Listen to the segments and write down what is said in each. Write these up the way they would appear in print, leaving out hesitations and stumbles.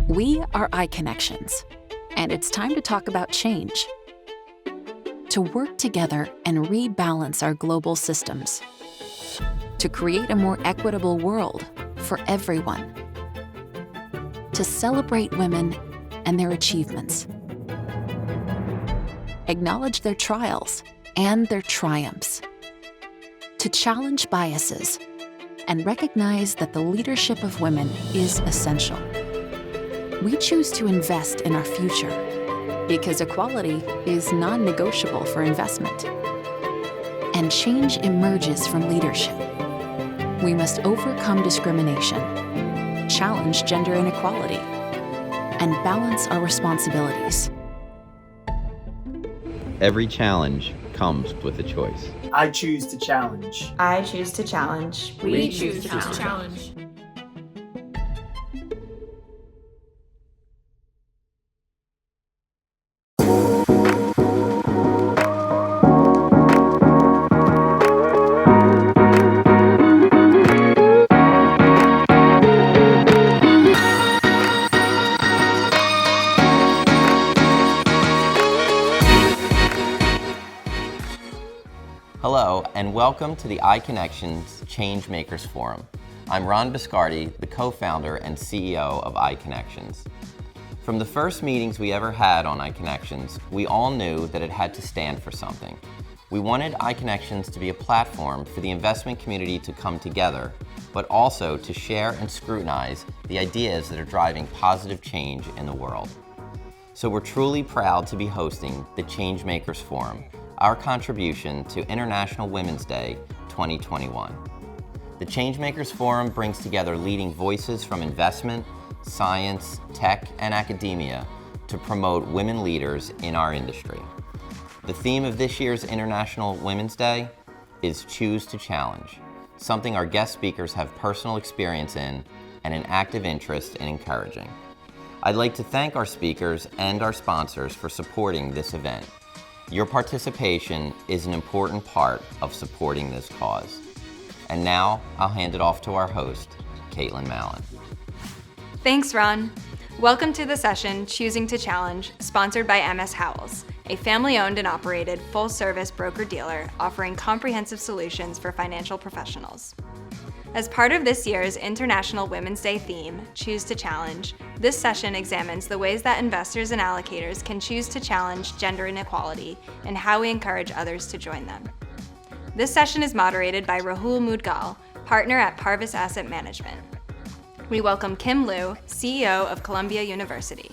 We are iConnections, and it's time to talk about change. To work together and rebalance our global systems. To create a more equitable world for everyone. To celebrate women and their achievements. Acknowledge their trials and their triumphs. To challenge biases and recognize that the leadership of women is essential. We choose to invest in our future because equality is non-negotiable for investment. And change emerges from leadership. We must overcome discrimination, challenge gender inequality, and balance our responsibilities. Every challenge comes with a choice. I choose to challenge. I choose to challenge. We choose to challenge. Hello, and welcome to the iConnections Changemakers Forum. I'm Ron Biscardi, the co-founder and CEO of iConnections. From the first meetings we ever had on iConnections, we all knew that it had to stand for something. We wanted iConnections to be a platform for the investment community to come together, but also to share and scrutinize the ideas that are driving positive change in the world. So we're truly proud to be hosting the Changemakers Forum, our contribution to International Women's Day 2021. The Changemakers Forum brings together leading voices from investment, science, tech, and academia to promote women leaders in our industry. The theme of this year's International Women's Day is Choose to Challenge, something our guest speakers have personal experience in and an active interest in encouraging. I'd like to thank our speakers and our sponsors for supporting this event. Your participation is an important part of supporting this cause. And now, I'll hand it off to our host, Caitlin Mallon. Thanks, Ron. Welcome to the session, Choosing to Challenge, sponsored by MS Howells, a family-owned and operated full-service broker-dealer offering comprehensive solutions for financial professionals. As part of this year's International Women's Day theme, Choose to Challenge, this session examines the ways that investors and allocators can choose to challenge gender inequality and how we encourage others to join them. This session is moderated by Rahul Moodgal, partner at Parvus Asset Management. We welcome Kim Lew, CEO of Columbia University.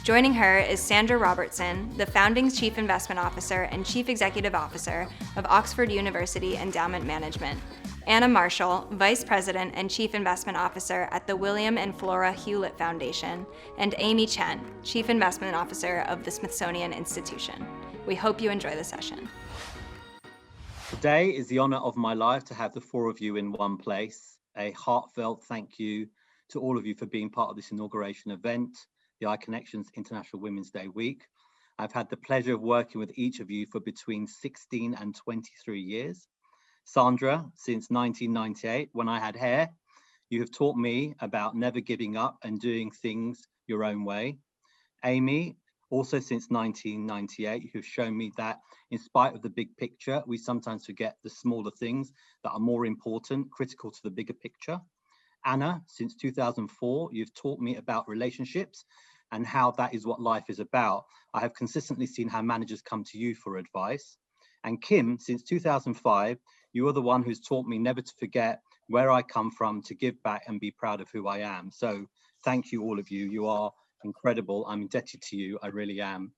Joining her is Sandra Robertson, the founding Chief Investment Officer and Chief Executive Officer of Oxford University Endowment Management, Anna Marshall, Vice President and Chief Investment Officer at the William and Flora Hewlett Foundation, and Amy Chen, Chief Investment Officer of the Smithsonian Institution. We hope you enjoy the session. Today is the honor of my life to have the four of you in one place. A heartfelt thank you to all of you for being part of this inauguration event, the iConnections International Women's Day Week. I've had the pleasure of working with each of you for between 16 and 23 years. Sandra, since 1998, when I had hair, you have taught me about never giving up and doing things your own way. Amy, also since 1998, you have shown me that in spite of the big picture, we sometimes forget the smaller things that are more important, critical to the bigger picture. Anna, since 2004, you've taught me about relationships and how that is what life is about. I have consistently seen how managers come to you for advice. And Kim, since 2005, you are the one who's taught me never to forget where I come from, to give back and be proud of who I am. So thank you, all of you. You are incredible. I'm indebted to you. I really am.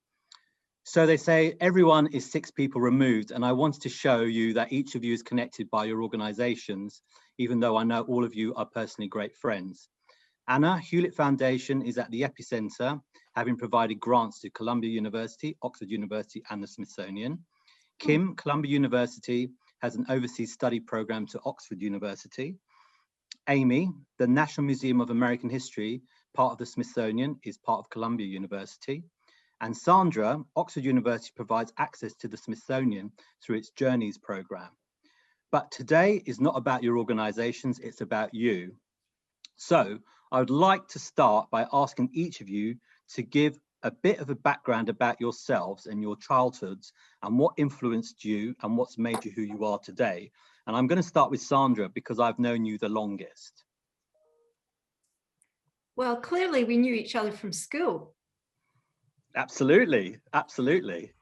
So they say everyone is 6 people removed, and I wanted to show you that each of you is connected by your organizations, even though I know all of you are personally great friends. Anna, Hewlett Foundation is at the epicenter, having provided grants to Columbia University, Oxford University, and the Smithsonian. Kim, Columbia University has an overseas study program to Oxford University. Amy, the National Museum of American History, part of the Smithsonian, is part of Columbia University. And Sandra, Oxford University provides access to the Smithsonian through its Journeys program. But today is not about your organizations, it's about you. So I would like to start by asking each of you to give a bit of a background about yourselves and your childhoods and what influenced you and what's made you who you are today. And I'm going to start with Sandra because I've known you the longest. Well, clearly we knew each other from school. Absolutely, absolutely.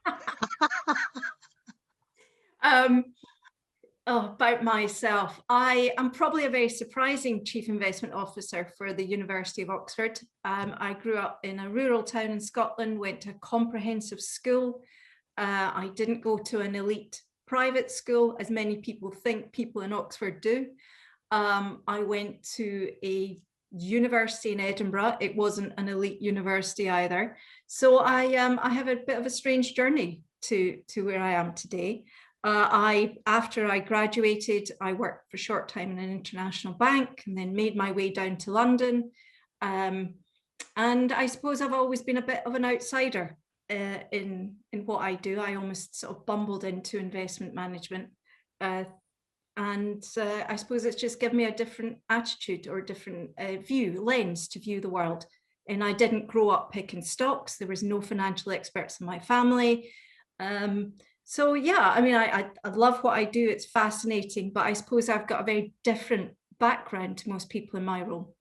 About myself, I am probably a very surprising chief investment officer for the University of Oxford. I grew up in a rural town in Scotland, went to a comprehensive school. I didn't go to an elite private school, as many people think people in Oxford do. I went to a university in Edinburgh. It wasn't an elite university either. So I have a bit of a strange journey to where I am today. After I graduated, I worked for a short time in an international bank and then made my way down to London. And I suppose I've always been a bit of an outsider in what I do. I almost sort of bumbled into investment management. I suppose it's just given me a different attitude or a different lens to view the world. And I didn't grow up picking stocks. There was no financial experts in my family. So yeah, I mean, I love what I do. It's fascinating, but I suppose I've got a very different background to most people in my role.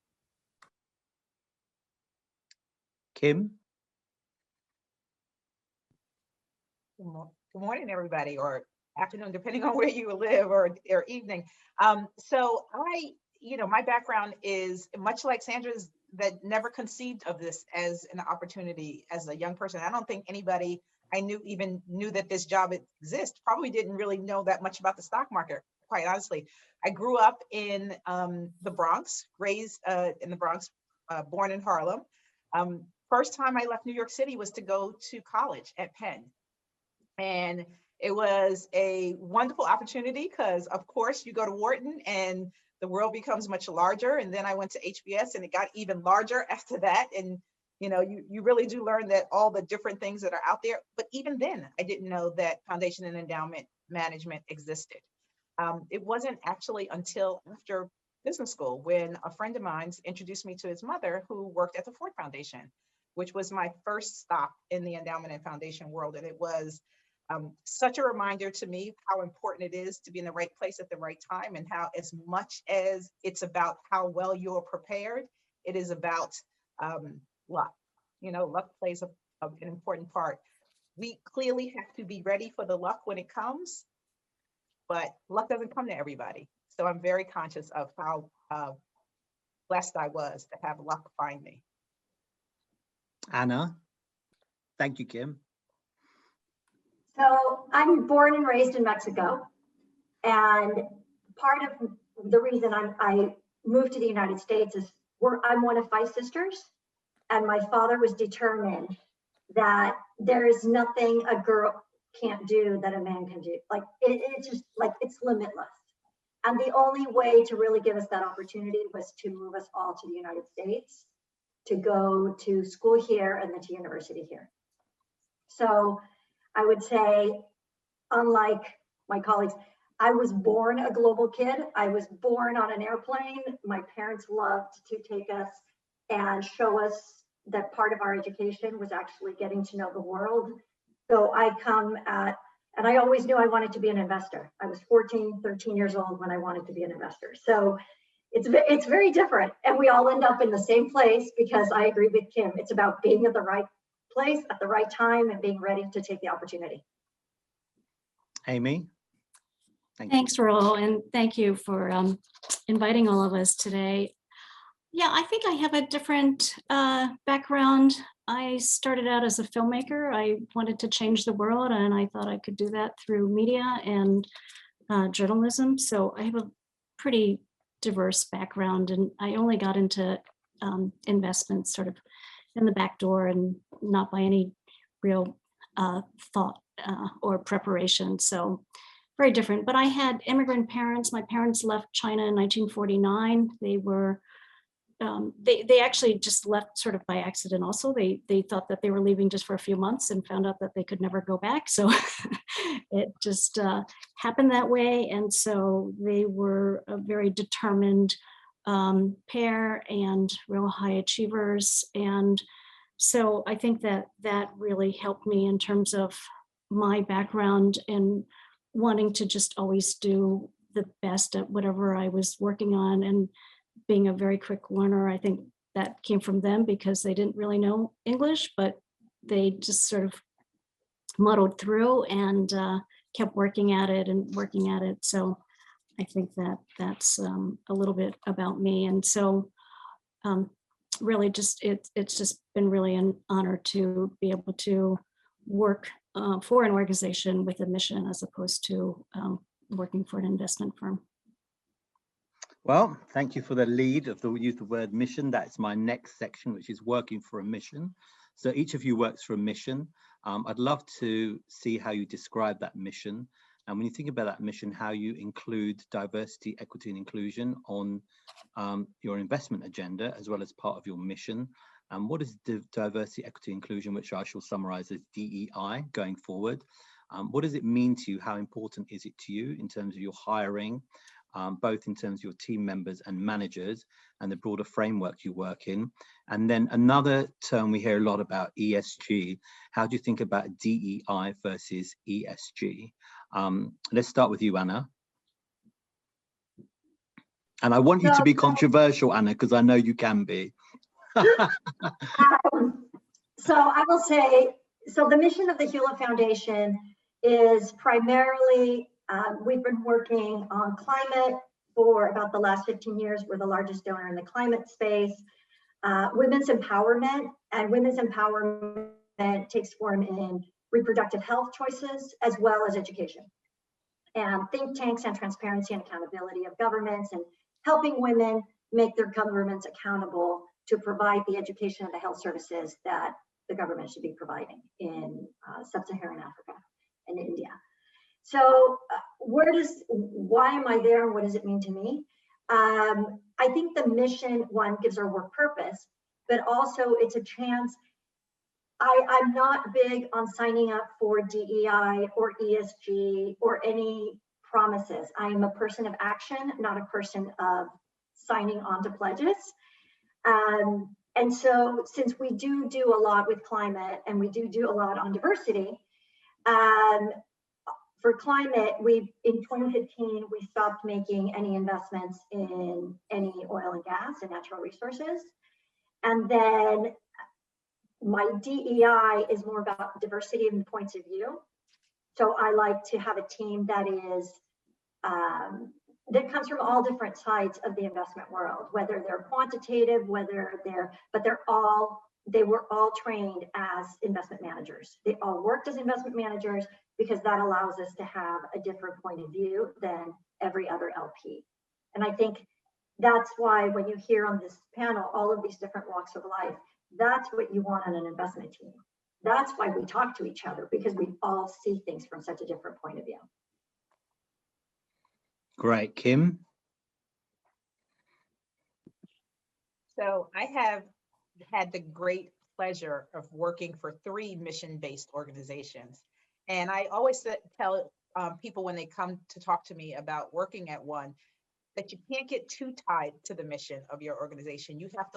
Kim? Good morning, everybody, or afternoon, depending on where you live, or evening. So my background is much like Sandra's, that never conceived of this as an opportunity as a young person. I don't think anybody I knew that this job exists. Probably didn't really know that much about the stock market, quite honestly. I grew up in the Bronx, raised in the Bronx, born in Harlem. First time I left New York City was to go to college at Penn. And it was a wonderful opportunity because, of course, you go to Wharton and the world becomes much larger. And then I went to HBS and it got even larger after that. And you really do learn that all the different things that are out there. But even then, I didn't know that foundation and endowment management existed. It wasn't actually until after business school when a friend of mine introduced me to his mother, who worked at the Ford Foundation, which was my first stop in the endowment and foundation world. And it was such a reminder to me how important it is to be in the right place at the right time, and how, as much as it's about how well you're prepared, it is about luck. Luck plays an important part. We clearly have to be ready for the luck when it comes, but luck doesn't come to everybody. So I'm very conscious of how blessed I was to have luck find me. Anna? Thank you, Kim. So I'm born and raised in Mexico. And part of the reason I moved to the United States is I'm one of 5 sisters. And my father was determined that there is nothing a girl can't do that a man can do. Like it's just like, it's limitless. And the only way to really give us that opportunity was to move us all to the United States, to go to school here and then to university here. So I would say, unlike my colleagues, I was born a global kid. I was born on an airplane. My parents loved to take us and show us that part of our education was actually getting to know the world. So I come at, and I always knew I wanted to be an investor. I was 14, 13 years old when I wanted to be an investor. So it's very different. And we all end up in the same place, because I agree with Kim. It's about being at the right place at the right time and being ready to take the opportunity. Amy? Thanks, Rahul, and thank you for inviting all of us today. Yeah, I think I have a different background. I started out as a filmmaker. I wanted to change the world, and I thought I could do that through media and journalism. So I have a pretty diverse background, and I only got into investments sort of in the back door and not by any real thought or preparation. So very different. But I had immigrant parents. My parents left China in 1949. They were they actually just left sort of by accident also. They thought that they were leaving just for a few months and found out that they could never go back. So it just happened that way. And so they were very determined pair and real high achievers. And so I think that that really helped me in terms of my background and wanting to just always do the best at whatever I was working on, and being a very quick learner. I think that came from them because they didn't really know English, but they just sort of muddled through and kept working at it and working at it. So I think that that's a little bit about me. And so really just it's just been really an honor to be able to work for an organization with a mission as opposed to working for an investment firm. Well, thank you for the lead of the use of the word mission. That's my next section, which is working for a mission. So each of you works for a mission. I'd love to see how you describe that mission. And when you think about that mission, how you include diversity, equity, and inclusion on your investment agenda, as well as part of your mission. And what is diversity, equity, inclusion, which I shall summarize as DEI going forward? What does it mean to you? How important is it to you in terms of your hiring, both in terms of your team members and managers and the broader framework you work in? And then another term we hear a lot about, ESG. How do you think about DEI versus ESG? Let's start with you, Anna. And I want you to be controversial, Anna, because I know you can be. So I will say, so the mission of the Hewlett Foundation is primarily, we've been working on climate for about the last 15 years. We're the largest donor in the climate space. Women's empowerment, and women's empowerment takes form in reproductive health choices as well as education. And think tanks and transparency and accountability of governments, and helping women make their governments accountable to provide the education and the health services that the government should be providing in sub-Saharan Africa and India. So why am I there and what does it mean to me? I think the mission, one, gives our work purpose, but also it's a chance. I'm not big on signing up for DEI or ESG or any promises. I am a person of action, not a person of signing on to pledges. And so since we do a lot with climate and we do a lot on diversity, for climate, in 2015, we stopped making any investments in any oil and gas and natural resources. And then my DEI is more about diversity and points of view. So I like to have a team that is, that comes from all different sides of the investment world, whether they're quantitative, but they were all trained as investment managers. They all worked as investment managers because that allows us to have a different point of view than every other LP. And I think that's why when you hear on this panel, all of these different walks of life, that's what you want on an investment team. That's why we talk to each other, because we all see things from such a different point of view. Great, Kim. So I have had the great pleasure of working for 3 mission-based organizations. And I always tell people when they come to talk to me about working at one, that you can't get too tied to the mission of your organization. You have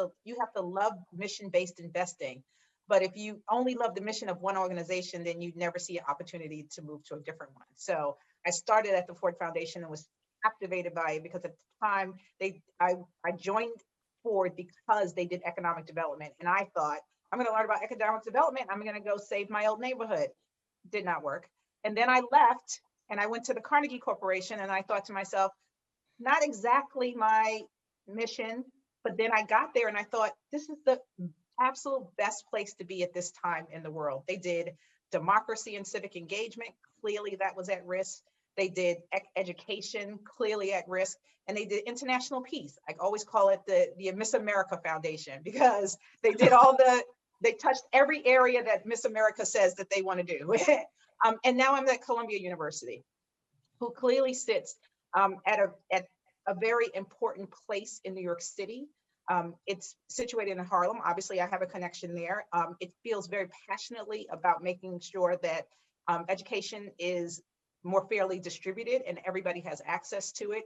to love mission-based investing. But if you only love the mission of one organization, then you'd never see an opportunity to move to a different one. So I started at the Ford Foundation and was captivated by it because at the time I joined Ford because they did economic development. And I thought, I'm going to learn about economic development. I'm going to go save my old neighborhood. Did not work. And then I left and I went to the Carnegie Corporation and I thought to myself, not exactly my mission, but then I got there and I thought, this is the absolute best place to be at this time in the world. They did democracy and civic engagement. Clearly that was at risk. They did education, clearly at risk. And they did international peace. I always call it the Miss America Foundation because they did they touched every area that Miss America says that they want to do. And now I'm at Columbia University, who clearly sits at a very important place in New York City. It's situated in Harlem. Obviously, I have a connection there. It feels very passionately about making sure that education is more fairly distributed and everybody has access to it.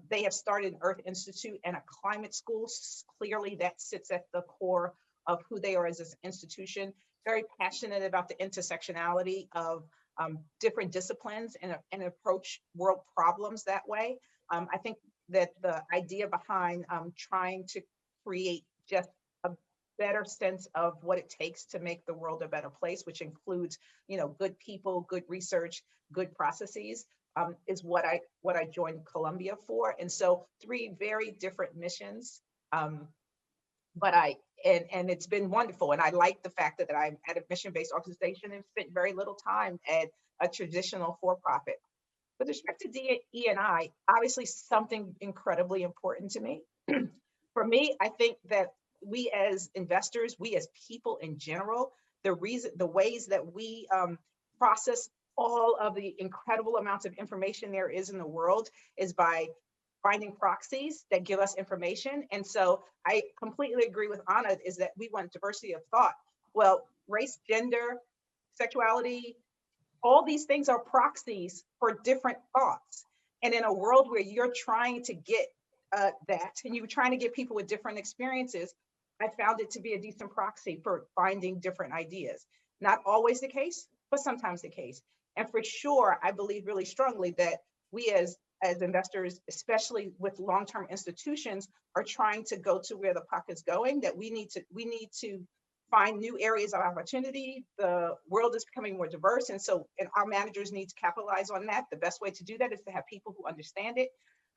They have started an Earth Institute and a climate school. Clearly that sits at the core of who they are as an institution. Very passionate about the intersectionality of different disciplines and approach world problems that way. I think that the idea behind trying to create just a better sense of what it takes to make the world a better place, which includes, good people, good research, good processes, is what I joined Columbia for. And so 3 very different missions, but it's been wonderful. And I like the fact that I'm at a mission-based organization and spent very little time at a traditional for-profit. With respect to DE&I, obviously something incredibly important to me. For me, I think that we as investors, we as people in general, the ways that we process all of the incredible amounts of information there is in the world is by finding proxies that give us information. And so I completely agree with Anna, is that we want diversity of thought. Well, race, gender, sexuality, all these things are proxies for different thoughts. And in a world where you're trying to get that, and you're trying to get people with different experiences, I found it to be a decent proxy for finding different ideas. Not always the case, but sometimes the case. And for sure, I believe really strongly that we as investors, especially with long-term institutions, are trying to go to where the puck is going, that we need to find new areas of opportunity. The world is becoming more diverse. And our managers need to capitalize on that. The best way to do that is to have people who understand it.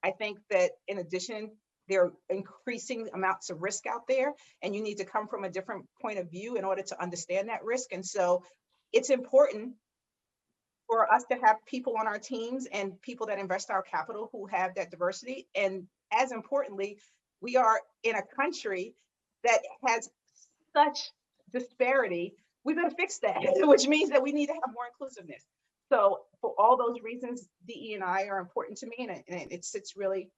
I think that in addition, there are increasing amounts of risk out there, and you need to come from a different point of view in order to understand that risk. And so it's important for us to have people on our teams and people that invest our capital who have that diversity. And as importantly, we are in a country that has such disparity. We better fix that, which means that we need to have more inclusiveness. So for all those reasons, DE&I are important to me, and it sits really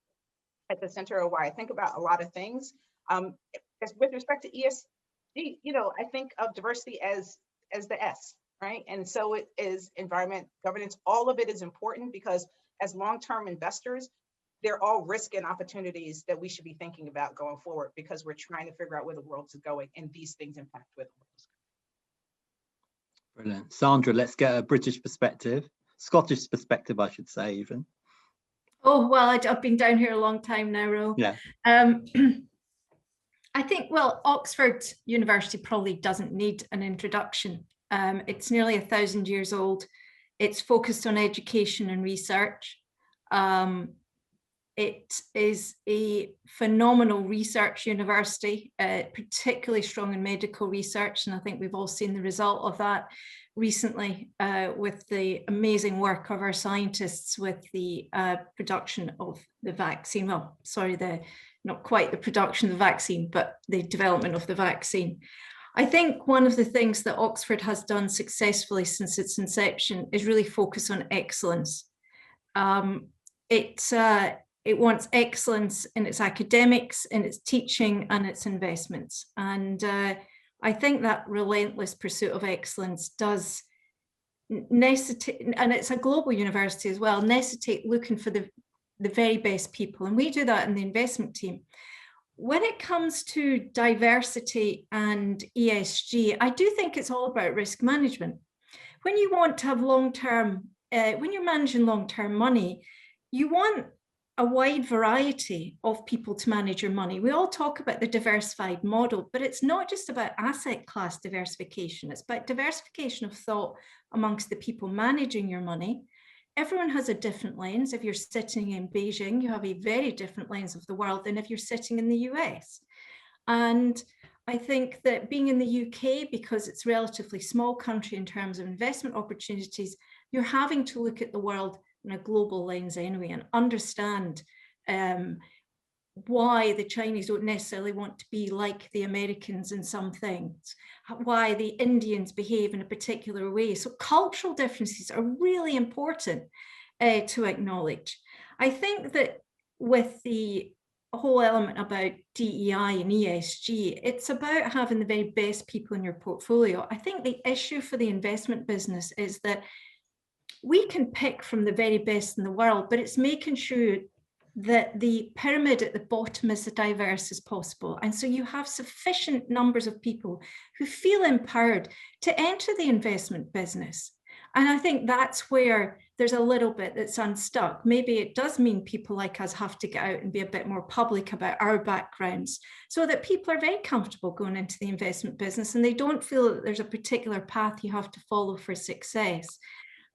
at the center of why I think about a lot of things. With respect to ESG, I think of diversity as the S, right? And so it is environment, governance, all of it is important, because as long-term investors, they're all risk and opportunities that we should be thinking about going forward, because we're trying to figure out where the world is going, and these things impact where the world is going. Brilliant. Sandra, let's get a British perspective, Scottish perspective, I should say even. Oh, well, I've been down here a long time now, Rahul. Yeah. I think, well, Oxford University probably doesn't need an introduction. It's nearly 1,000 years old. It's focused on education and research. It is a phenomenal research university, particularly strong in medical research. And I think we've all seen the result of that recently with the amazing work of our scientists with the production of the vaccine. Well, sorry, not quite the production of the vaccine, but the development of the vaccine. I think one of the things that Oxford has done successfully since its inception is really focus on excellence. It wants excellence in its academics, in its teaching, and its investments. And I think that relentless pursuit of excellence does necessitate, and it's a global university as well, necessitate looking for the very best people. And we do that in the investment team. When it comes to diversity and ESG, I do think it's all about risk management. When you want to have long-term, when you're managing long-term money, you want a wide variety of people to manage your money. We all talk about the diversified model, but it's not just about asset class diversification. It's about diversification of thought amongst the people managing your money. Everyone has a different lens. If you're sitting in Beijing, you have a very different lens of the world than if you're sitting in the US. And I think that being in the UK, because it's a relatively small country in terms of investment opportunities, you're having to look at the world in a global lens anyway, and understand why the Chinese don't necessarily want to be like the Americans in some things, why the Indians behave in a particular way. So cultural differences are really important to acknowledge. I think that with the whole element about DEI and ESG, it's about having the very best people in your portfolio. I think the issue for the investment business is that we can pick from the very best in the world, but it's making sure that the pyramid at the bottom is as diverse as possible. And so you have sufficient numbers of people who feel empowered to enter the investment business. And I think that's where there's a little bit that's unstuck. Maybe it does mean people like us have to get out and be a bit more public about our backgrounds so that people are very comfortable going into the investment business and they don't feel that there's a particular path you have to follow for success.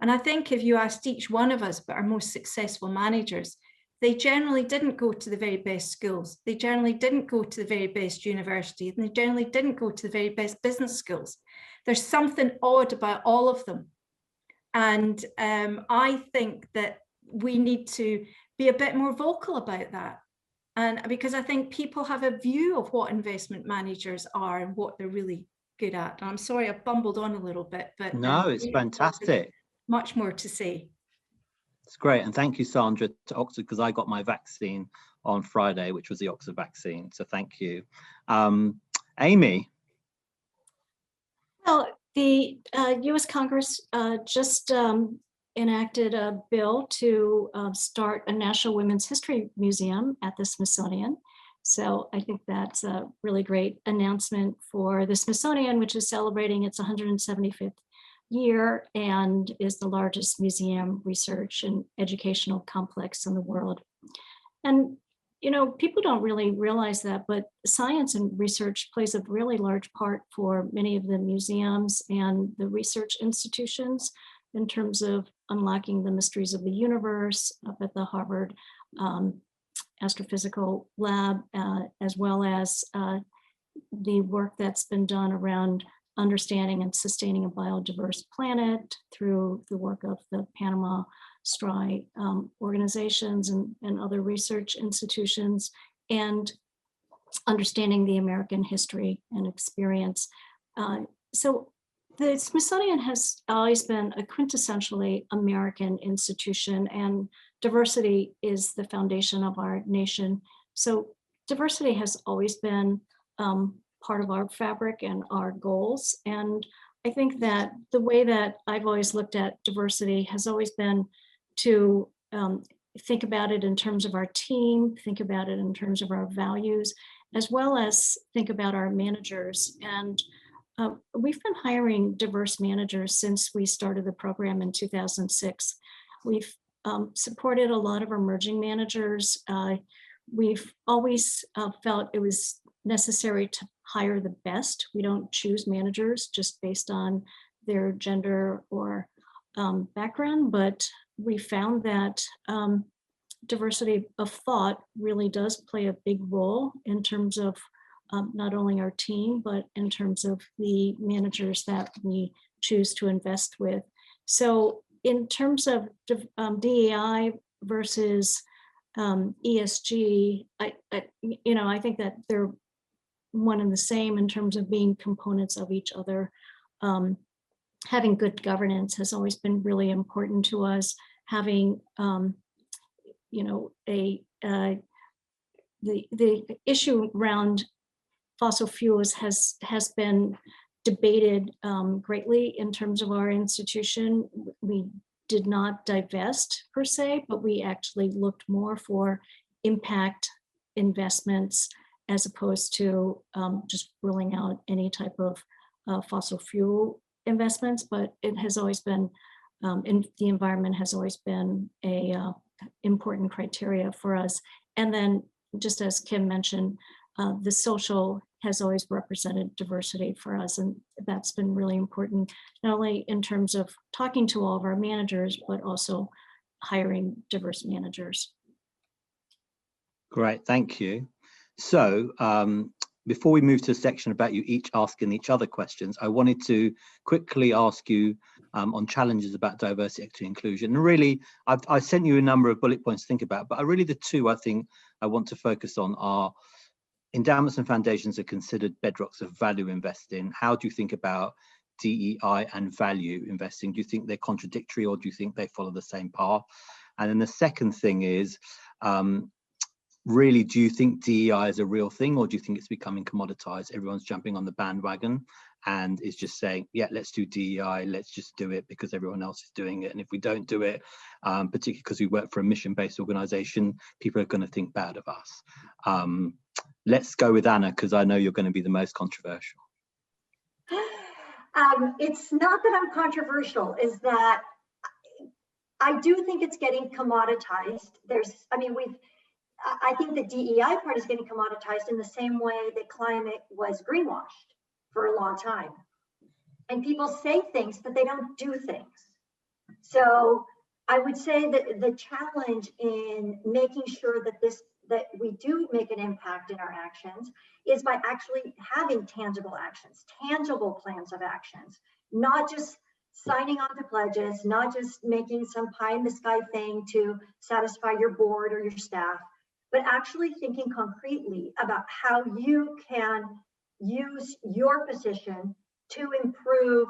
And I think if you asked each one of us about our most successful managers, they generally didn't go to the very best schools. They generally didn't go to the very best universities, and they generally didn't go to the very best business schools. There's something odd about all of them. And I think that we need to be a bit more vocal about that. And because I think people have a view of what investment managers are and what they're really good at. And I'm sorry, I bumbled on a little bit, but no, it's fantastic. Much more to say. It's great. And thank you, Sandra, to Oxford, because I got my vaccine on Friday, which was the Oxford vaccine. So thank you. Amy. Well, the US Congress just enacted a bill to start a National Women's History Museum at the Smithsonian. So I think that's a really great announcement for the Smithsonian, which is celebrating its 175th year and is the largest museum, research, and educational complex in the world. And, you know, people don't really realize that, but science and research plays a really large part for many of the museums and the research institutions in terms of unlocking the mysteries of the universe up at the Harvard Astrophysical Lab, as well as the work that's been done around understanding and sustaining a biodiverse planet through the work of the Panama STRI organizations and other research institutions, and understanding the American history and experience. So the Smithsonian has always been a quintessentially American institution, and diversity is the foundation of our nation. So diversity has always been part of our fabric and our goals. And I think that the way that I've always looked at diversity has always been to think about it in terms of our team, think about it in terms of our values, as well as think about our managers. And we've been hiring diverse managers since we started the program in 2006. We've supported a lot of emerging managers. We've always felt it was necessary to hire the best. We don't choose managers just based on their gender or background, but we found that diversity of thought really does play a big role in terms of not only our team, but in terms of the managers that we choose to invest with. So in terms of DEI versus ESG, I think that they're one and the same in terms of being components of each other. Having good governance has always been really important to us. Having, the issue around fossil fuels has been debated greatly in terms of our institution. We did not divest per se, but we actually looked more for impact investments as opposed to just ruling out any type of fossil fuel investments. But it has always been, the environment has always been a important criteria for us. And then, just as Kim mentioned, the social has always represented diversity for us, and that's been really important, not only in terms of talking to all of our managers, but also hiring diverse managers. Great, thank you. So before we move to a section about you each asking each other questions, I wanted to quickly ask you on challenges about diversity, equity, inclusion. And really, I sent you a number of bullet points to think about, but really the two I think I want to focus on are endowments and foundations are considered bedrocks of value investing. How do you think about DEI and value investing? Do you think they're contradictory, or do you think they follow the same path? And then the second thing is, really, do you think DEI is a real thing, or do you think it's becoming commoditized? Everyone's jumping on the bandwagon. and is just saying, yeah, let's do DEI, let's just do it because everyone else is doing it. And if we don't do it, particularly because we work for a mission-based organization, people are going to think bad of us. Let's go with Anna, because I know you're going to be the most controversial. It's not that I'm controversial, is that I do think it's getting commoditized. I think the DEI part is getting commoditized in the same way that climate was greenwashed for a long time. And people say things, but they don't do things. So I would say that the challenge in making sure that we do make an impact in our actions is by actually having tangible actions, tangible plans of actions, not just signing on to pledges, not just making some pie in the sky thing to satisfy your board or your staff, but actually thinking concretely about how you can use your position to improve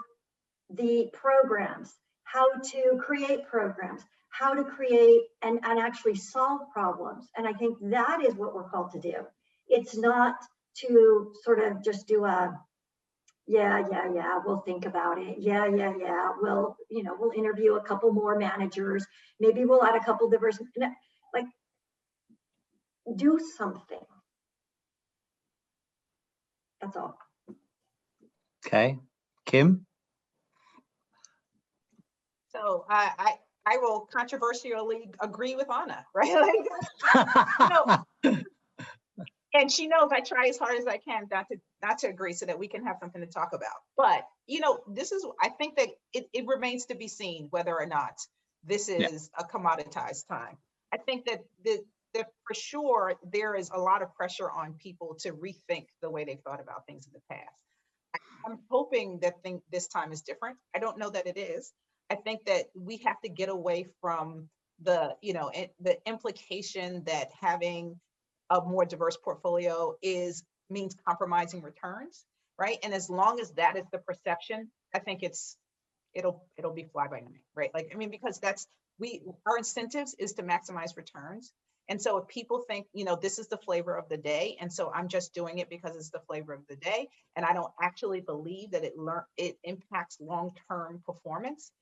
the programs, how to create programs, how to create and actually solve problems. And I think that is what we're called to do. It's not to sort of just do a, yeah, we'll think about it. Yeah, we'll interview a couple more managers. Maybe we'll add a couple diverse, like, do something. That's all. Okay, Kim? So I will controversially agree with Anna, right? Like, and she knows I try as hard as I can not to agree so that we can have something to talk about. But I think that it remains to be seen whether or not this is a commoditized time. I think that for sure there is a lot of pressure on people to rethink the way they've thought about things in the past. I'm hoping that this time is different. I don't know that it is. I think that we have to get away from the implication that having a more diverse portfolio means compromising returns, right? And as long as that is the perception, I think it'll be fly by night, right? Like, I mean, because our incentives is to maximize returns. And so if people think, this is the flavor of the day, and so I'm just doing it because it's the flavor of the day, and I don't actually believe that it impacts long-term performance,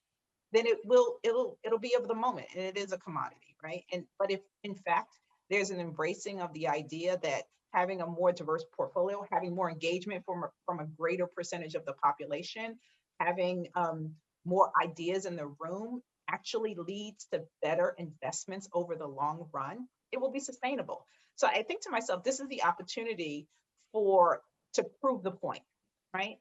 then it'll be of the moment, and it is a commodity, right? But if in fact there's an embracing of the idea that having a more diverse portfolio, having more engagement from a greater percentage of the population, having more ideas in the room actually leads to better investments over the long run, it will be sustainable. So I think to myself, this is the opportunity to prove the point, right?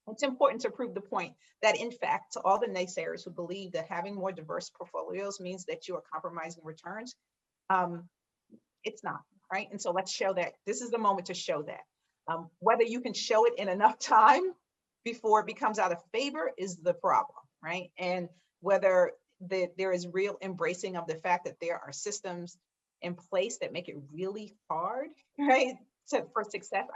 It's important to prove the point that, in fact, to all the naysayers who believe that having more diverse portfolios means that you are compromising returns, it's not, right? And so let's show that. This is the moment to show that. Whether you can show it in enough time before it becomes out of favor is the problem, right? And whether there is real embracing of the fact that there are systems in place that make it really hard, right, for success.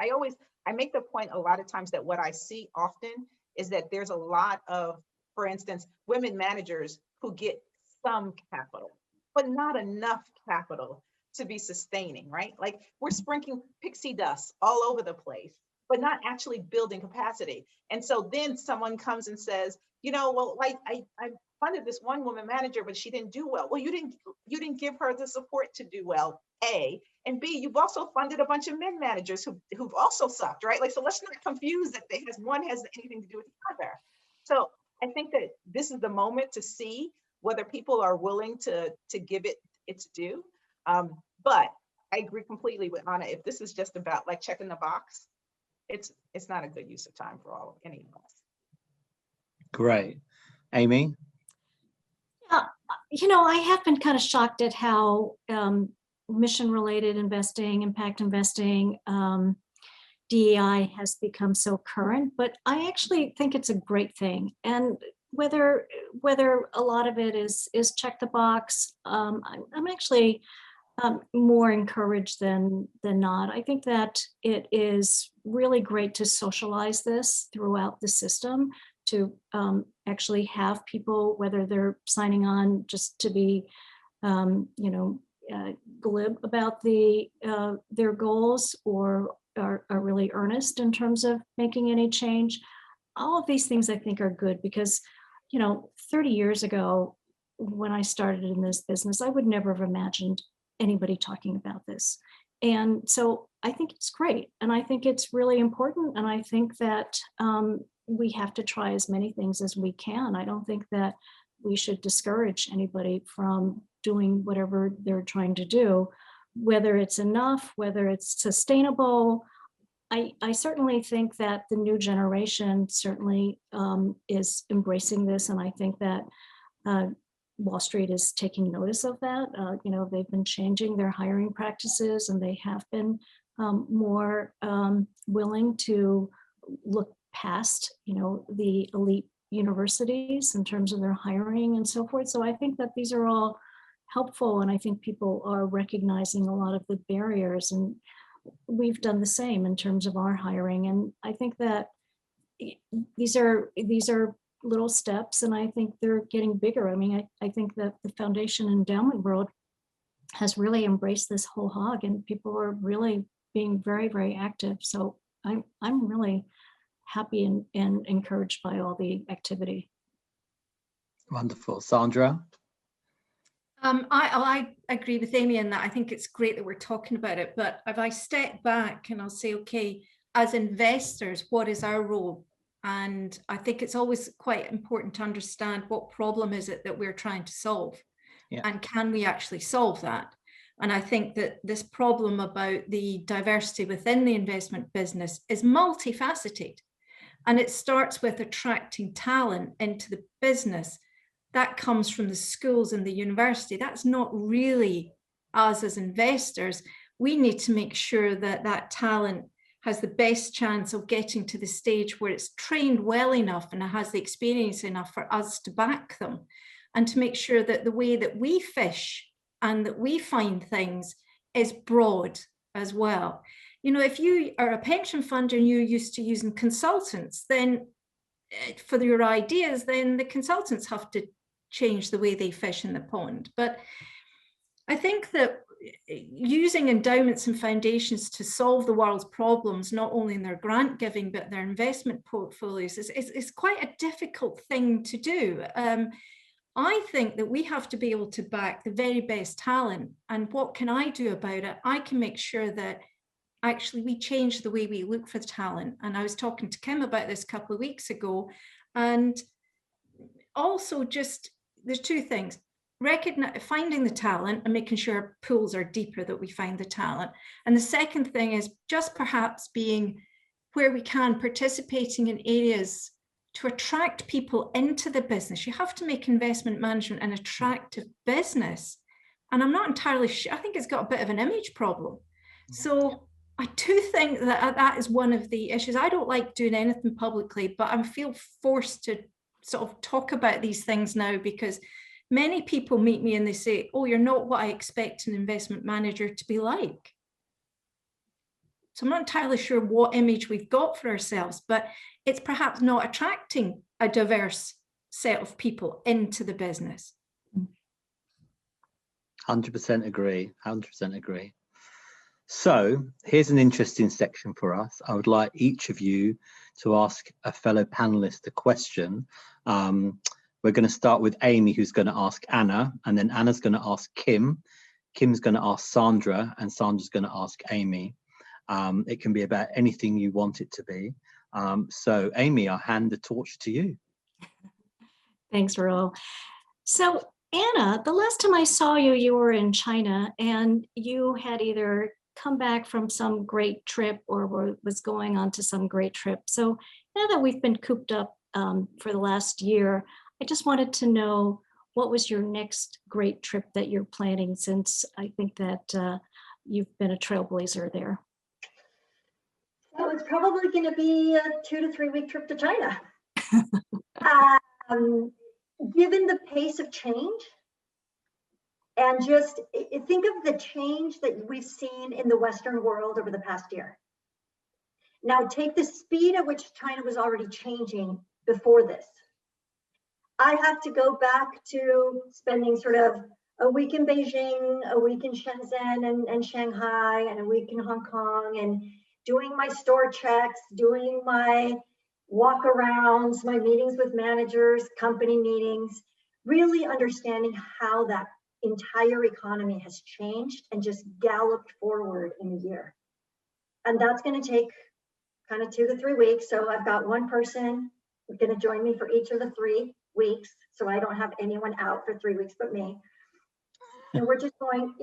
I make the point a lot of times that what I see often is that there's a lot of, for instance, women managers who get some capital, but not enough capital to be sustaining, right? Like, we're sprinkling pixie dust all over the place, but not actually building capacity. And so then someone comes and says, well, like I funded this one woman manager, but she didn't do well. Well, you didn't give her the support to do well, A, and B, you've also funded a bunch of men managers who've also sucked, right? Like, so let's not confuse that one has anything to do with the other. So I think that this is the moment to see whether people are willing to give it its due. But I agree completely with Anna. If this is just about like checking the box, it's not a good use of time for any of us. Great. Amy? Yeah, I have been kind of shocked at how mission-related investing, impact investing, DEI has become so current, but I actually think it's a great thing. And whether a lot of it is check the box, I'm actually more encouraged than not. I think that it is really great to socialize this throughout the system, to actually have people, whether they're signing on just to be, glib about their goals, or are really earnest in terms of making any change. All of these things I think are good because, 30 years ago, when I started in this business, I would never have imagined anybody talking about this. And so I think it's great. And I think it's really important. And I think that we have to try as many things as we can. I don't think that we should discourage anybody from doing whatever they're trying to do, whether it's enough, whether it's sustainable. I certainly think that the new generation certainly is embracing this. And I think that Wall Street is taking notice of that. They've been changing their hiring practices and they have been more willing to look past, the elite universities in terms of their hiring and so forth. So I think that these are all helpful. And I think people are recognizing a lot of the barriers, and we've done the same in terms of our hiring. And I think that these are little steps, and I think they're getting bigger. I mean, I think that the foundation endowment world has really embraced this whole hog, and people are really being very, very active. So I'm really happy and encouraged by all the activity. Wonderful. Sandra? I agree with Amy in that. I think it's great that we're talking about it, but if I step back and I'll say, okay, as investors, what is our role? And I think it's always quite important to understand what problem is it that we're trying to solve, and can we actually solve that? And I think that this problem about the diversity within the investment business is multifaceted, and it starts with attracting talent into the business. That comes from the schools and the university. That's not really us as investors. We need to make sure that that talent has the best chance of getting to the stage where it's trained well enough and it has the experience enough for us to back them, and to make sure that the way that we fish and that we find things is broad as well. If you are a pension fund and you're used to using consultants, then for your ideas, then the consultants have to change the way they fish in the pond. But I think that using endowments and foundations to solve the world's problems, not only in their grant giving, but their investment portfolios, is quite a difficult thing to do. I think that we have to be able to back the very best talent. And what can I do about it? I can make sure that actually we change the way we look for the talent. And I was talking to Kim about this a couple of weeks ago. And also there's two things: finding the talent and making sure our pools are deeper, that we find the talent. And the second thing is just perhaps being, where we can, participating in areas to attract people into the business. You have to make investment management an attractive business. And I'm not entirely sure, I think it's got a bit of an image problem. So I do think that that is one of the issues. I don't like doing anything publicly, but I feel forced to sort of talk about these things now, because many people meet me and they say, oh, you're not what I expect an investment manager to be like. So I'm not entirely sure what image we've got for ourselves, but it's perhaps not attracting a diverse set of people into the business. 100% agree, 100% agree. So here's an interesting section for us. I would like each of you to ask a fellow panelist a question. We're going to start with Amy, who's going to ask Anna, and then Anna's going to ask Kim. Kim's going to ask Sandra, and Sandra's going to ask Amy. It can be about anything you want it to be. So Amy, I'll hand the torch to you. Thanks, Rahul. So Anna, the last time I saw you, you were in China, and you had either come back from some great trip or was going on to some great trip. So now that we've been cooped up for the last year, I just wanted to know, what was your next great trip that you're planning, since I think that you've been a trailblazer there? So it's probably going to be a 2 to 3 week trip to China. Given the pace of change, and just think of the change that we've seen in the Western world over the past year. Now take the speed at which China was already changing before this. I have to go back to spending sort of a week in Beijing, a week in Shenzhen and Shanghai, and a week in Hong Kong. doing my store checks, doing my walk-arounds, my meetings with managers, company meetings, really understanding how that entire economy has changed and just galloped forward in a year. And that's going to take kind of 2 to 3 weeks. So I've got one person going to join me for each of the 3 weeks. So I don't have anyone out for 3 weeks but me. And we're just going,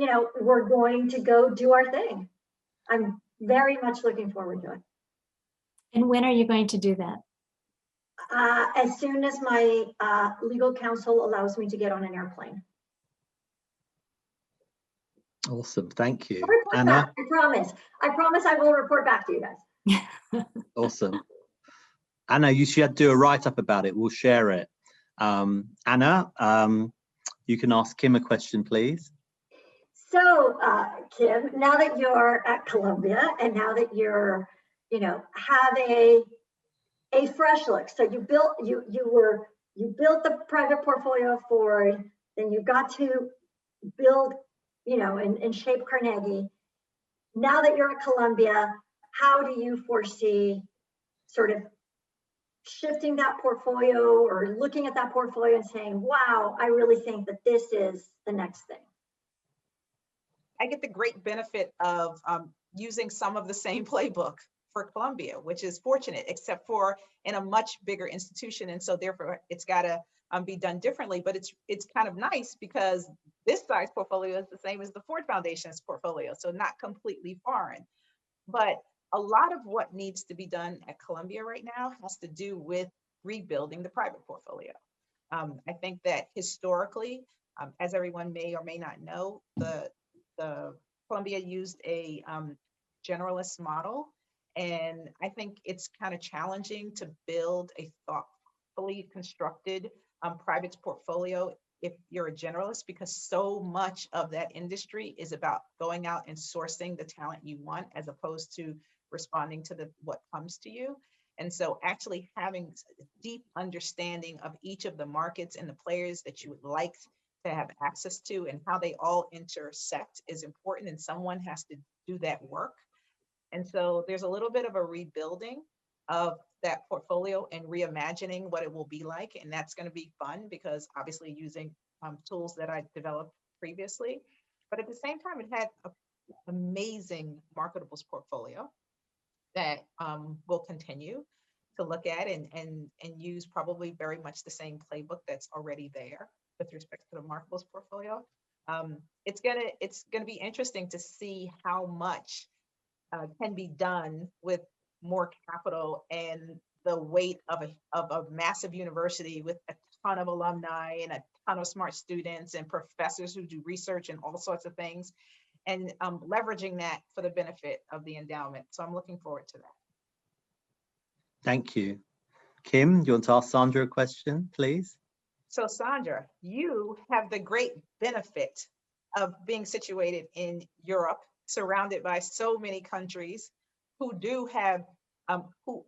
we're going to go do our thing. I'm very much looking forward to it. And when are you going to do that? As soon as my legal counsel allows me to get on an airplane. Awesome, thank you. Anna? I promise I will report back to you guys. Awesome. Anna, you should do a write-up about it. We'll share it. Anna, you can ask Kim a question, please. So, Kim, now that you're at Columbia and now that you're, have a fresh look. So you built the private portfolio of Ford, then you got to build, and shape Carnegie. Now that you're at Columbia, how do you foresee sort of shifting that portfolio or looking at that portfolio and saying, wow, I really think that this is the next thing? I get the great benefit of using some of the same playbook for Columbia, which is fortunate, except for in a much bigger institution. And so therefore it's got to be done differently, but it's kind of nice because this size portfolio is the same as the Ford Foundation's portfolio. So not completely foreign, but a lot of what needs to be done at Columbia right now has to do with rebuilding the private portfolio. I think that historically, as everyone may or may not know, the Columbia used a generalist model. And I think it's kind of challenging to build a thoughtfully constructed private portfolio if you're a generalist, because so much of that industry is about going out and sourcing the talent you want as opposed to responding to what comes to you. And so actually having a deep understanding of each of the markets and the players that you would like to have access to and how they all intersect is important, and someone has to do that work. And so there's a little bit of a rebuilding of that portfolio and reimagining what it will be like. And that's going to be fun because obviously using tools that I developed previously, but at the same time, it had an amazing marketables portfolio that we'll continue to look at and use probably very much the same playbook that's already there with respect to the marketables portfolio. It's gonna be interesting to see how much can be done with more capital and the weight of a massive university with a ton of alumni and a ton of smart students and professors who do research and all sorts of things, and leveraging that for the benefit of the endowment. So I'm looking forward to that. Thank you. Kim, do you want to ask Sandra a question, please? So Sandra, you have the great benefit of being situated in Europe, surrounded by so many countries who do have, who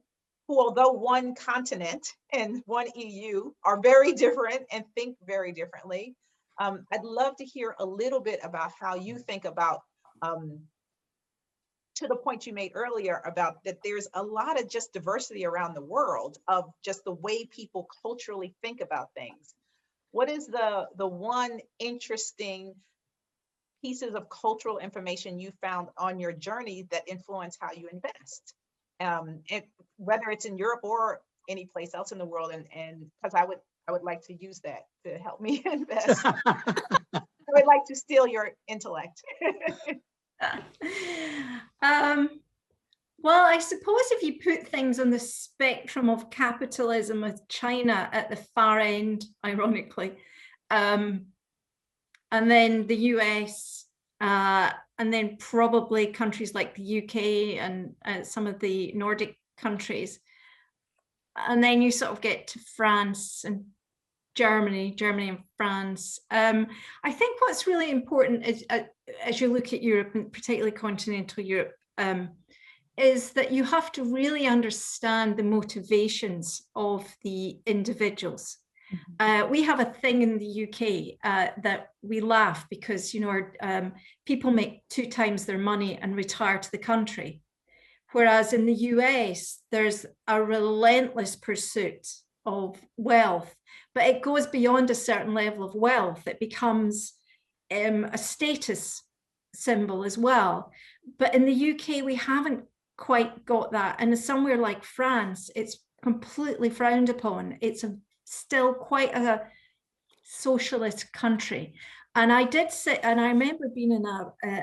although one continent and one EU are very different and think very differently. I'd love to hear a little bit about how you think about, to the point you made earlier about that there's a lot of just diversity around the world of just the way people culturally think about things. What is the one interesting pieces of cultural information you found on your journey that influence how you invest? Whether it's in Europe or any place else in the world, and because I would like to use that to help me invest. I would like to steal your intellect. Well, I suppose if you put things on the spectrum of capitalism with China at the far end, ironically, and then the US, and then probably countries like the UK and some of the Nordic countries. And then you sort of get to France and Germany and France. I think what's really important is, as you look at Europe, and particularly continental Europe, is that you have to really understand the motivations of the individuals. We have a thing in the UK that we laugh because, people make 2 times their money and retire to the country. Whereas in the US, there's a relentless pursuit of wealth, but it goes beyond a certain level of wealth. It becomes a status symbol as well. But in the UK, we haven't quite got that. And somewhere like France, it's completely frowned upon. It's still quite a socialist country. And I did sit, and I remember being in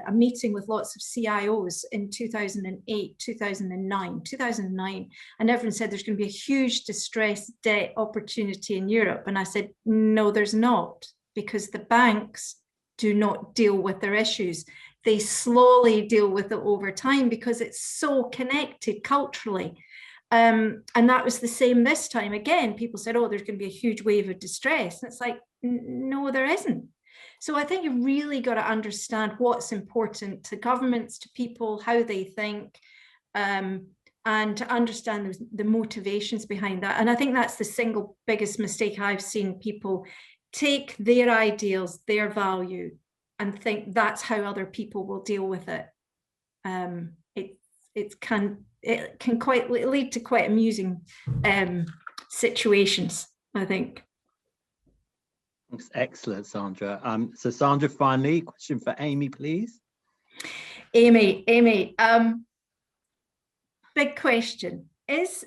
a meeting with lots of CIOs in 2008, 2009, and everyone said there's going to be a huge distressed debt opportunity in Europe. And I said, no, there's not, because the banks do not deal with their issues. They slowly deal with it over time because it's so connected culturally. And that was the same this time. Again, people said, oh, there's going to be a huge wave of distress. And it's like, no, there isn't. So I think you really got to understand what's important to governments, to people, how they think, and to understand the motivations behind that. And I think that's the single biggest mistake I've seen: people take their ideals, their value, and think that's how other people will deal with it. It can quite lead to quite amusing situations, I think. That's excellent, Sandra. So Sandra, finally, question for Amy, please. Amy, big question. Is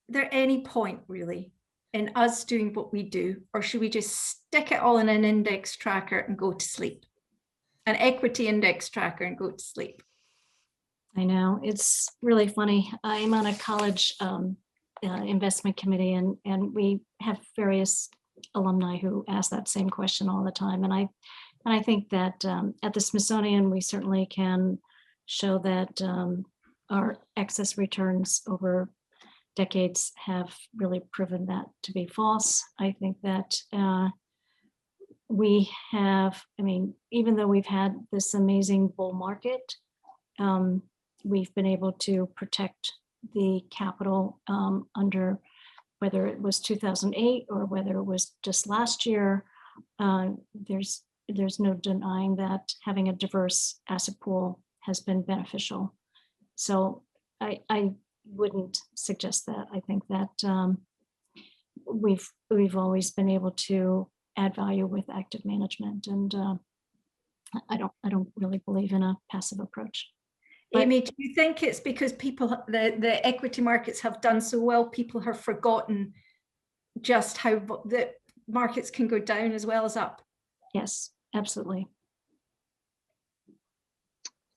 there any point really in us doing what we do, or should we just stick it all in an index tracker and go to sleep? An equity index tracker and go to sleep? I know, it's really funny. I'm on a college investment committee, and we have various alumni who ask that same question all the time. And I think that at the Smithsonian, we certainly can show that our excess returns over decades have really proven that to be false. I think that we have, I mean, even though we've had this amazing bull market, we've been able to protect the capital under, whether it was 2008 or whether it was just last year. There's no denying that having a diverse asset pool has been beneficial. So I wouldn't suggest that. I think that we've always been able to add value with active management, and I don't really believe in a passive approach. But Amy, do you think it's because people, the equity markets have done so well, people have forgotten just how the markets can go down as well as up? Yes, absolutely.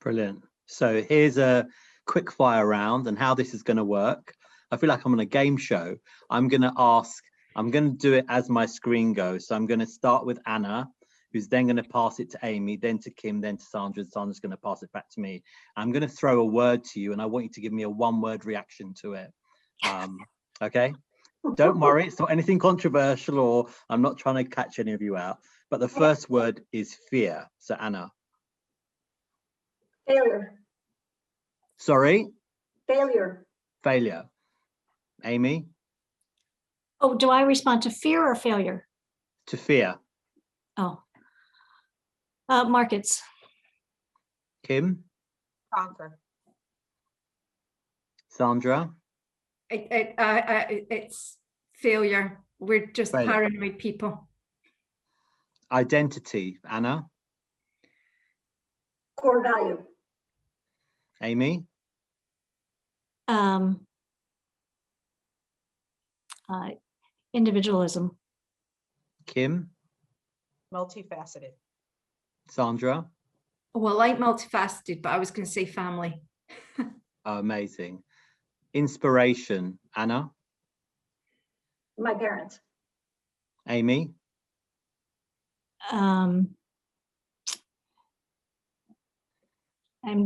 Brilliant. So here's a quick fire round and how this is going to work. I feel like I'm on a game show. I'm going to do it as my screen goes. So I'm going to start with Anna, who's then going to pass it to Amy, then to Kim, then to Sandra, and Sandra's going to pass it back to me. I'm going to throw a word to you, and I want you to give me a one-word reaction to it. Okay? Don't worry, it's not anything controversial, or I'm not trying to catch any of you out. But the first word is fear. So Anna. Failure. Sorry? Failure. Failure. Amy? Oh, do I respond to fear or failure? To fear. Oh. Markets. Kim? Conquer. Sandra? It's failure. We're just Failure. paranoid people. Identity. Anna? Core value. Amy? Individualism. Kim? Multifaceted. Sandra? Well, I like multifaceted, but I was going to say family. Amazing. Inspiration. Anna? My parents. Amy? I'm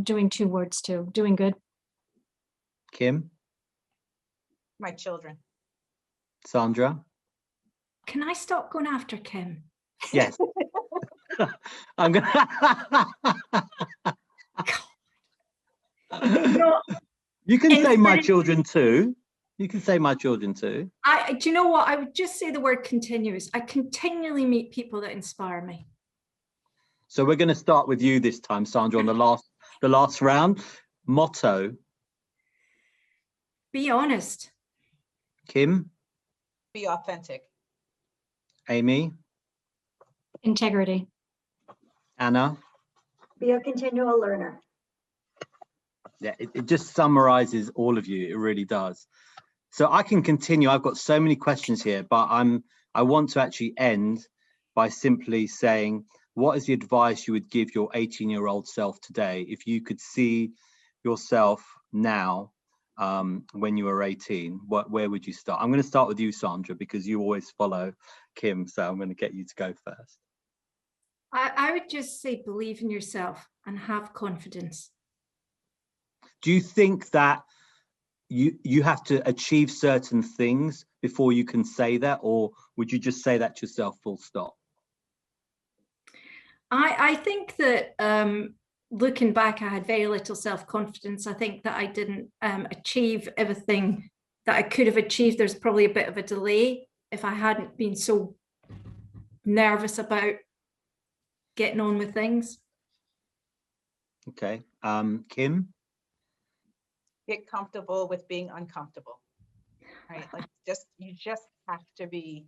doing two words too. Doing good. Kim? My children. Sandra? Can I stop going after Kim? Yes. I'm gonna. You can say my children too. You can say my children too. Do you know what? I would just say the word continuous. I continually meet people that inspire me. So we're going to start with you this time, Sandra, on the last round. Motto. Be honest. Kim. Be authentic. Amy. Integrity. Anna. Be a continual learner. Yeah, it just summarizes all of you. It really does. So I can continue. I've got so many questions here, but I want to actually end by simply saying, what is the advice you would give your 18-year-old self today if you could see yourself now when you were 18? Where would you start? I'm going to start with you, Sandra, because you always follow Kim, so I'm going to get you to go first. I would just say believe in yourself and have confidence. Do you think that you have to achieve certain things before you can say that, or would you just say that to yourself full stop? I think that looking back, I had very little self-confidence. I think that I didn't achieve everything that I could have achieved. There's probably a bit of a delay if I hadn't been so nervous about getting on with things. Okay. Kim? Get comfortable with being uncomfortable, right? Like you just have to be,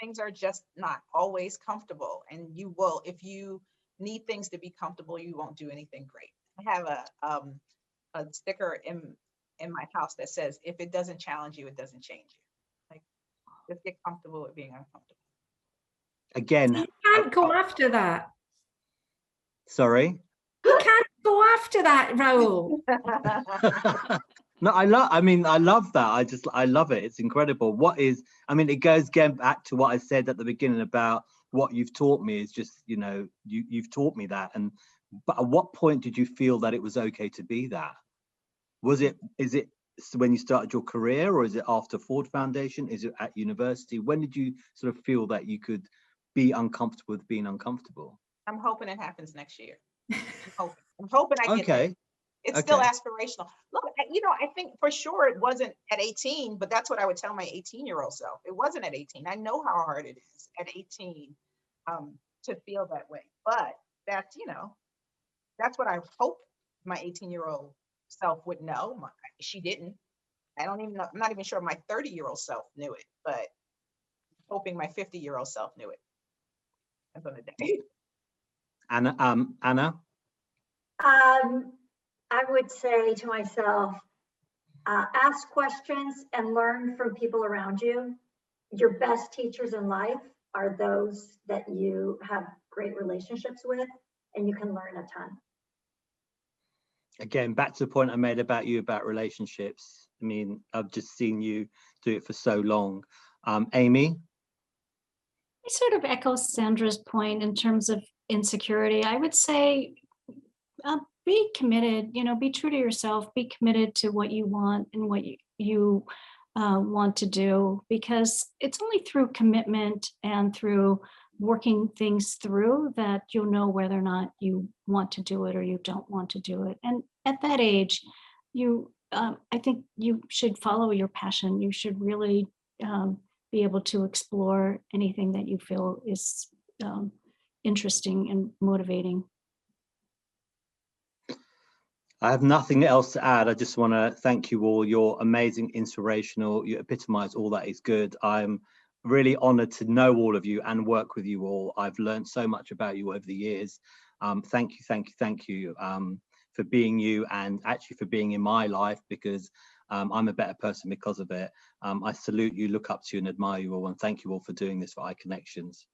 things are just not always comfortable, and you will, if you need things to be comfortable, you won't do anything great. I have a sticker in my house that says, if it doesn't challenge you, it doesn't change you. Like, just get comfortable with being uncomfortable. Again, You can't go after that. Sorry? You can't go after that, Rahul. No, I love that. I love it. It's incredible. It goes again back to what I said at the beginning about what you've taught me is just, you've taught me that. But at what point did you feel that it was okay to be that? Is it when you started your career, or is it after Ford Foundation? Is it at university? When did you sort of feel that you could be uncomfortable with being uncomfortable? I'm hoping it happens next year. I'm hoping I get there. It's still aspirational. Look, I think for sure it wasn't at 18, but that's what I would tell my 18-year-old self. It wasn't at 18. I know how hard it is at 18 to feel that way. But that's what I hope my 18-year-old self would know. She didn't. I don't even know. I'm not even sure my 30-year-old self knew it, but hoping my 50-year-old self knew it. That's on the day. Anna? I would say to myself, ask questions and learn from people around you. Your best teachers in life are those that you have great relationships with, and you can learn a ton. Again, back to the point I made about you about relationships. I've just seen you do it for so long. Amy? I sort of echo Sandra's point in terms of insecurity. I would say be committed, be true to yourself, be committed to what you want and what you want to do, because it's only through commitment and through working things through that you'll know whether or not you want to do it or you don't want to do it. And at that age, I think you should follow your passion. You should really be able to explore anything that you feel is interesting and motivating. I have nothing else to add. I just want to thank you all. You're amazing, inspirational. You epitomize all that is good. I'm really honored to know all of you and work with you all. I've learned so much about you over the years. Thank you for being you, and actually for being in my life, because I'm a better person because of it. I salute you, look up to you, and admire you all. And thank you all for doing this for iConnections.